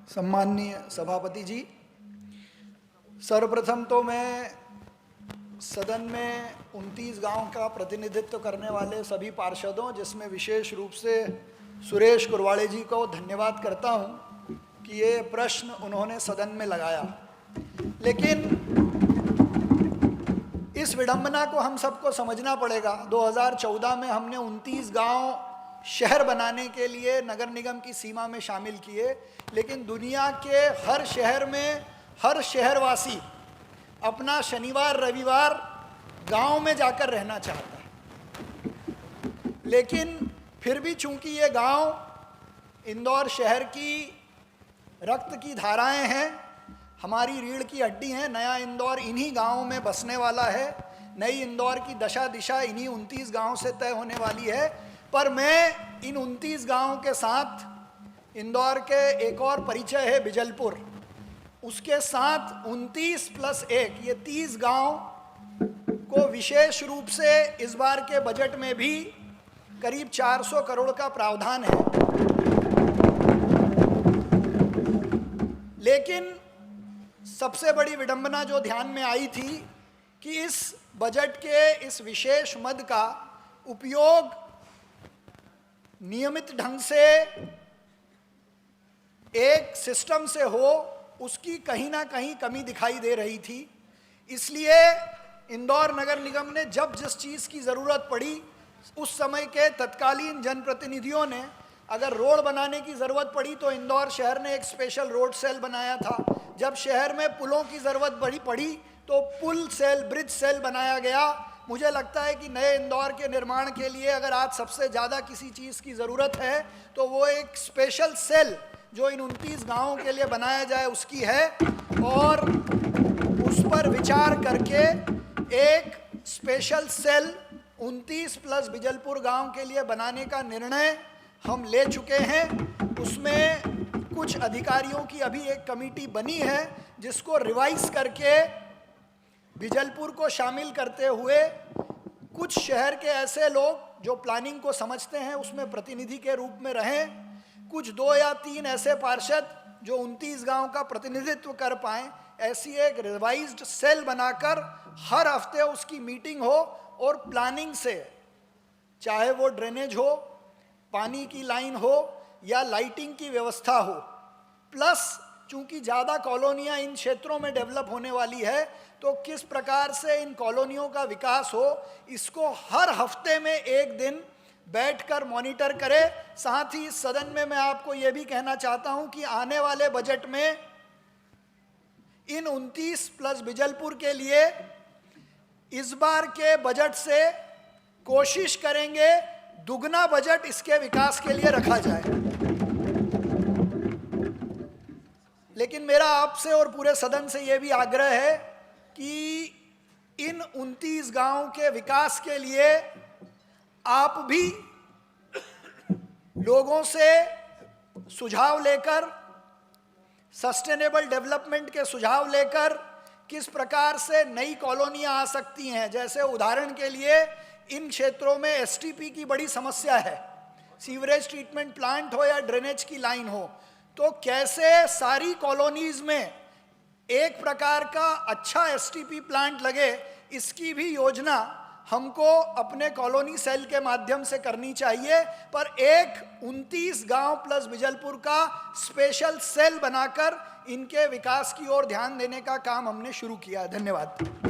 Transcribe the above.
सम्माननीय सभापति जी, सर्वप्रथम तो मैं सदन में 29 गांव का प्रतिनिधित्व करने वाले सभी पार्षदों, जिसमें विशेष रूप से सुरेश कुरवाड़े जी को धन्यवाद करता हूं कि ये प्रश्न उन्होंने सदन में लगाया। लेकिन इस विडंबना को हम सबको समझना पड़ेगा। 2014 में हमने 29 गांव शहर बनाने के लिए नगर निगम की सीमा में शामिल किए, लेकिन दुनिया के हर शहर में हर शहरवासी अपना शनिवार रविवार गांव में जाकर रहना चाहता है। लेकिन फिर भी चूंकि ये गांव इंदौर शहर की रक्त की धाराएं हैं, हमारी रीढ़ की हड्डी हैं, नया इंदौर इन्हीं गांवों में बसने वाला है, नई इंदौर की दशा दिशा इन्हीं 29 गांव से तय होने वाली है। पर मैं इन 29 गांवों के साथ इंदौर के एक और परिचय है बिजलपुर, उसके साथ 29 + 1 ये 30 गांव को विशेष रूप से इस बार के बजट में भी करीब 400 करोड़ का प्रावधान है। लेकिन सबसे बड़ी विडंबना जो ध्यान में आई थी कि इस बजट के इस विशेष मद का उपयोग नियमित ढंग से एक सिस्टम से हो, उसकी कहीं ना कहीं कमी दिखाई दे रही थी। इसलिए इंदौर नगर निगम ने जब जिस चीज़ की ज़रूरत पड़ी, उस समय के तत्कालीन जनप्रतिनिधियों ने अगर रोड बनाने की ज़रूरत पड़ी तो इंदौर शहर ने एक स्पेशल रोड सेल बनाया था। जब शहर में पुलों की ज़रूरत पड़ी तो पुल सेल, ब्रिज सेल बनाया गया। मुझे लगता है कि नए इंदौर के निर्माण के लिए अगर आज सबसे ज़्यादा किसी चीज़ की ज़रूरत है तो वो एक स्पेशल सेल जो इन 29 गांवों के लिए बनाया जाए उसकी है, और उस पर विचार करके एक स्पेशल सेल 29 + बिजलपुर गांव के लिए बनाने का निर्णय हम ले चुके हैं। उसमें कुछ अधिकारियों की अभी एक कमेटी बनी है जिसको रिवाइज करके बिजलपुर को शामिल करते हुए कुछ शहर के ऐसे लोग जो प्लानिंग को समझते हैं उसमें प्रतिनिधि के रूप में रहें, कुछ 2 या 3 ऐसे पार्षद जो 29 गांव का प्रतिनिधित्व कर पाएँ, ऐसी एक रिवाइज्ड सेल बनाकर हर हफ्ते उसकी मीटिंग हो और प्लानिंग से, चाहे वो ड्रेनेज हो, पानी की लाइन हो या लाइटिंग की व्यवस्था हो, प्लस चूंकि ज़्यादा कॉलोनियाँ इन क्षेत्रों में डेवलप होने वाली है तो किस प्रकार से इन कॉलोनियों का विकास हो, इसको हर हफ्ते में एक दिन बैठकर मॉनिटर करे। साथ ही इस सदन में मैं आपको ये भी कहना चाहता हूँ कि आने वाले बजट में इन 29 + बिजलपुर के लिए इस बार के बजट से कोशिश करेंगे दुगना बजट इसके विकास के लिए रखा जाए। लेकिन मेरा आपसे और पूरे सदन से यह भी आग्रह है कि इन 29 गांवों के विकास के लिए आप भी लोगों से सुझाव लेकर, सस्टेनेबल डेवलपमेंट के सुझाव लेकर किस प्रकार से नई कॉलोनियां आ सकती हैं। जैसे उदाहरण के लिए इन क्षेत्रों में एसटीपी की बड़ी समस्या है, सीवरेज ट्रीटमेंट प्लांट हो या ड्रेनेज की लाइन हो, तो कैसे सारी कॉलोनीज में एक प्रकार का अच्छा एसटीपी प्लांट लगे, इसकी भी योजना हमको अपने कॉलोनी सेल के माध्यम से करनी चाहिए। पर एक 29 गांव + बिजलपुर का स्पेशल सेल बनाकर इनके विकास की ओर ध्यान देने का काम हमने शुरू किया। धन्यवाद।